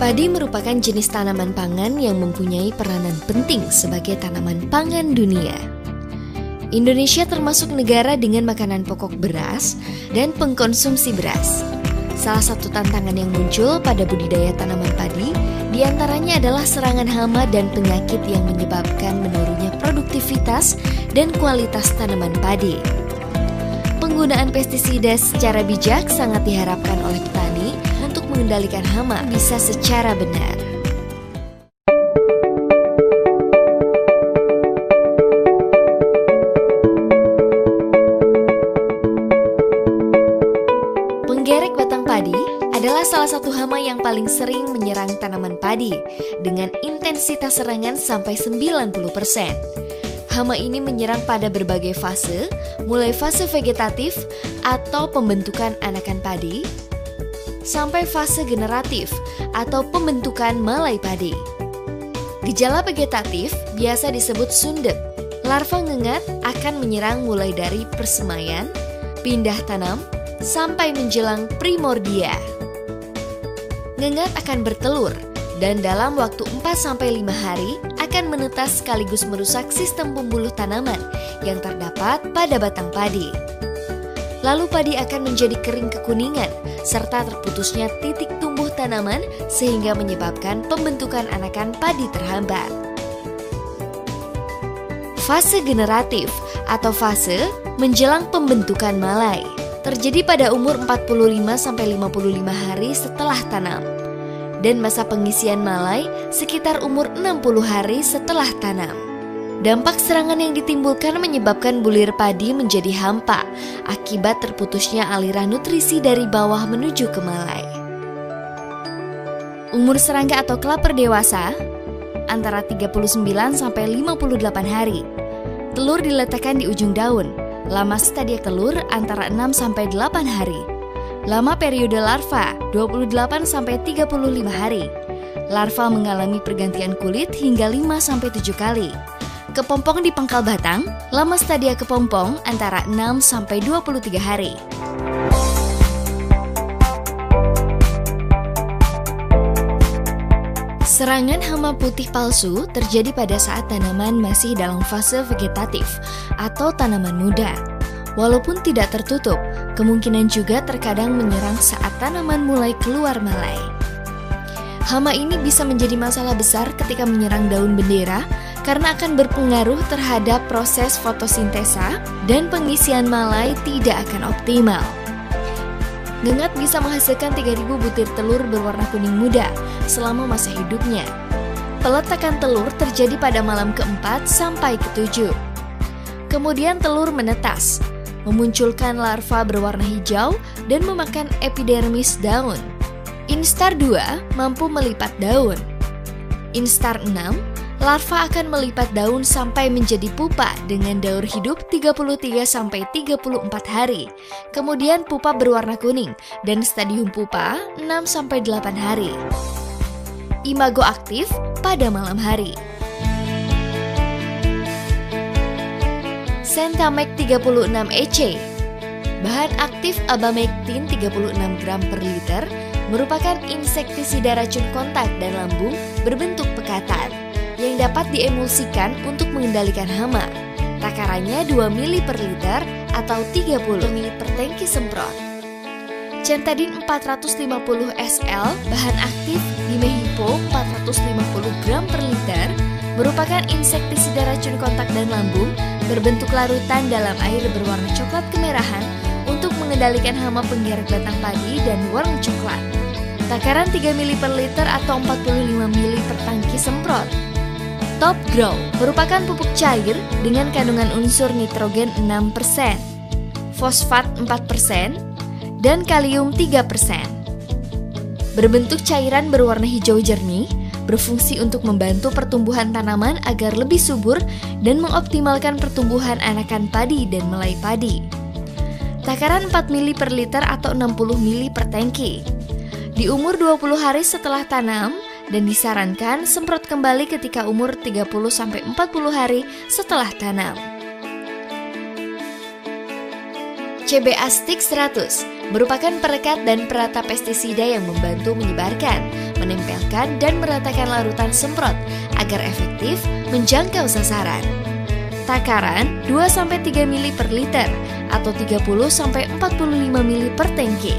Padi merupakan jenis tanaman pangan yang mempunyai peranan penting sebagai tanaman pangan dunia. Indonesia termasuk negara dengan makanan pokok beras dan pengkonsumsi beras. Salah satu tantangan yang muncul pada budidaya tanaman padi diantaranya adalah serangan hama dan penyakit yang menyebabkan menurunnya produktivitas dan kualitas tanaman padi. Penggunaan pestisida secara bijak sangat diharapkan oleh petani untuk mengendalikan hama bisa secara benar. Penggerek batang padi adalah salah satu hama yang paling sering menyerang tanaman padi dengan intensitas serangan sampai 90%. Hama ini menyerang pada berbagai fase, mulai fase vegetatif atau pembentukan anakan padi, sampai fase generatif atau pembentukan malai padi. Gejala vegetatif biasa disebut sundep. Larva ngengat akan menyerang mulai dari persemaian, pindah tanam, sampai menjelang primordia. Ngengat akan bertelur dan dalam waktu 4-5 hari akan menetas sekaligus merusak sistem pembuluh tanaman yang terdapat pada batang padi. Lalu padi akan menjadi kering kekuningan serta terputusnya titik tumbuh tanaman sehingga menyebabkan pembentukan anakan padi terhambat. Fase generatif atau fase menjelang pembentukan malai terjadi pada umur 45-55 hari setelah tanam, dan masa pengisian malai sekitar umur 60 hari setelah tanam. Dampak serangan yang ditimbulkan menyebabkan bulir padi menjadi hampa akibat terputusnya aliran nutrisi dari bawah menuju ke malai. Umur serangga atau klaper dewasa antara 39-58 hari. Telur diletakkan di ujung daun. Lama stadiak telur antara 6-8 hari. Lama periode larva 28-35 hari. Larva mengalami pergantian kulit hingga 5-7 kali. Kepompong di pangkal batang, lama stadia kepompong antara 6-23 hari. Serangan hama putih palsu terjadi pada saat tanaman masih dalam fase vegetatif atau tanaman muda. Walaupun tidak tertutup, kemungkinan juga terkadang menyerang saat tanaman mulai keluar malai. Hama ini bisa menjadi masalah besar ketika menyerang daun bendera karena akan berpengaruh terhadap proses fotosintesa dan pengisian malai tidak akan optimal. Ngengat bisa menghasilkan 3.000 butir telur berwarna kuning muda selama masa hidupnya. Peletakan telur terjadi pada malam ke-4 sampai ke-7. Kemudian telur menetas, memunculkan larva berwarna hijau dan memakan epidermis daun. Instar 2 mampu melipat daun. Instar 6, larva akan melipat daun sampai menjadi pupa dengan daur hidup 33-34 hari. Kemudian pupa berwarna kuning dan stadium pupa 6-8 hari. Imago aktif pada malam hari. Sentamec 36 EC. Bahan aktif abamectin 36 gram per liter merupakan insektisida racun kontak dan lambung berbentuk pekatan yang dapat diemulsikan untuk mengendalikan hama. Takarannya 2 ml per liter atau 30 ml per tangki semprot. Centadin 450 SL, bahan aktif Dimehipo 450 gram per liter, merupakan insektisida racun kontak dan lambung berbentuk larutan dalam air berwarna coklat kemerahan untuk mengendalikan hama penggerek batang padi dan warna coklat. Takaran 3 ml per liter atau 45 ml per tangki semprot. Top Grow merupakan pupuk cair dengan kandungan unsur nitrogen 6%, fosfat 4%, dan kalium 3%. Berbentuk cairan berwarna hijau jernih, berfungsi untuk membantu pertumbuhan tanaman agar lebih subur dan mengoptimalkan pertumbuhan anakan padi dan melai padi. Takaran 4 ml per liter atau 60 ml per tangki. Di umur 20 hari setelah tanam, dan disarankan semprot kembali ketika umur 30-40 hari setelah tanam. CBA Stick 100 merupakan perekat dan perata pestisida yang membantu menyebarkan, menempelkan dan meratakan larutan semprot agar efektif menjangkau sasaran. Takaran 2-3 ml per liter atau 30-45 ml per tangki.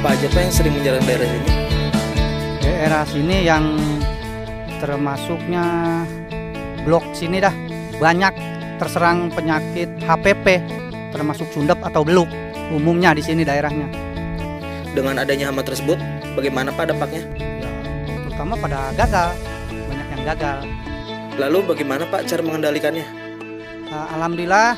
Apa aja Pak yang sering menjalar daerah sini? Daerah sini yang termasuknya blok sini dah banyak terserang penyakit HPP, termasuk sundep atau beluk umumnya di sini daerahnya. Dengan adanya hama tersebut, bagaimana Pak dampaknya? Ya, terutama pada gagal, banyak yang gagal. Lalu bagaimana Pak cara mengendalikannya? Alhamdulillah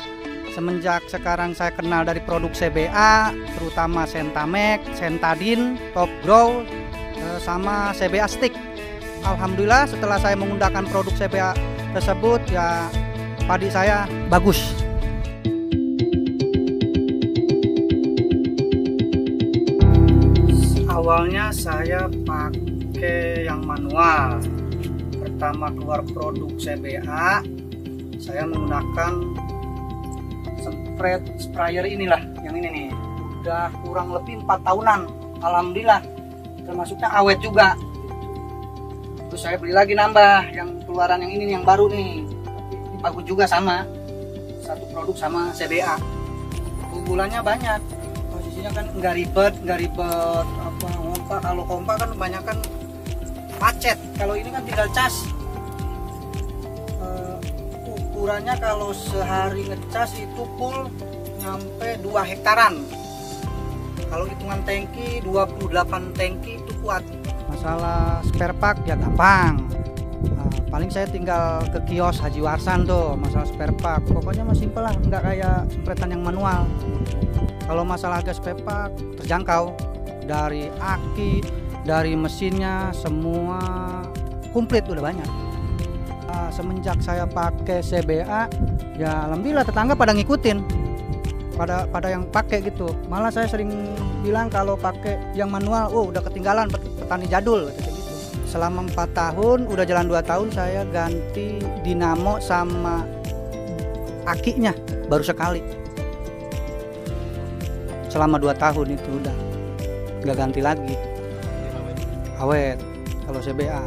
semenjak sekarang saya kenal dari produk CBA, terutama Sentamek, Sentadin, Top Grow, sama CBA Stick. Alhamdulillah setelah saya menggunakan produk CBA tersebut, ya padi saya bagus. Awalnya saya pakai yang manual. Pertama keluar produk CBA, saya menggunakan sprayer inilah, yang ini nih. Udah kurang lebih 4 tahunan. Alhamdulillah, termasuknya awet juga. Terus saya beli lagi nambah, yang keluaran yang ini yang baru nih. Ini bagus juga, sama. Satu produk sama CBA. Keunggulannya banyak. Posisinya kan nggak ribet apa kompak. Kalau kompak kan kebanyakan macet. Kalau ini kan tinggal cas. Ukurannya kalau sehari ngecas itu full nyampe 2 hektaran. Kalau hitungan tangki 28 tangki itu kuat. Masalah spare part ya gampang. paling saya tinggal ke kios Haji Warsan tuh masalah spare part. Pokoknya mah simpel lah, nggak kayak sempretan yang manual. Kalau masalah gas spare part terjangkau, dari aki, dari mesinnya semua komplit udah banyak. Semenjak saya pakai CBA, ya alhamdulillah tetangga pada ngikutin, pada yang pakai gitu. Malah saya sering bilang kalau pakai yang manual, udah ketinggalan petani jadul gitu. Selama 4 tahun, udah jalan 2 tahun saya ganti dinamo sama akinya baru sekali. Selama 2 tahun itu udah nggak ganti lagi. Awet kalau CBA.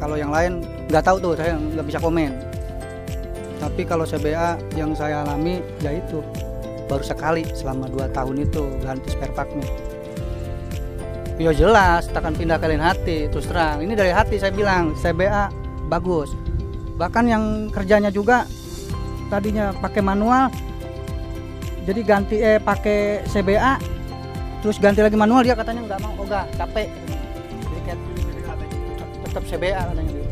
Kalau yang lain nggak tahu tuh, saya nggak bisa komen. Tapi kalau CBA yang saya alami ya itu baru sekali selama 2 tahun itu ganti spare part-nya. Ya jelas, takkan pindah ke lain hati, terus terang. Ini dari hati saya bilang, CBA bagus. Bahkan yang kerjanya juga tadinya pakai manual, jadi ganti pakai CBA, terus ganti lagi manual, dia katanya nggak mau, ogah, capek. Jadi kayak tetap CBA katanya gitu.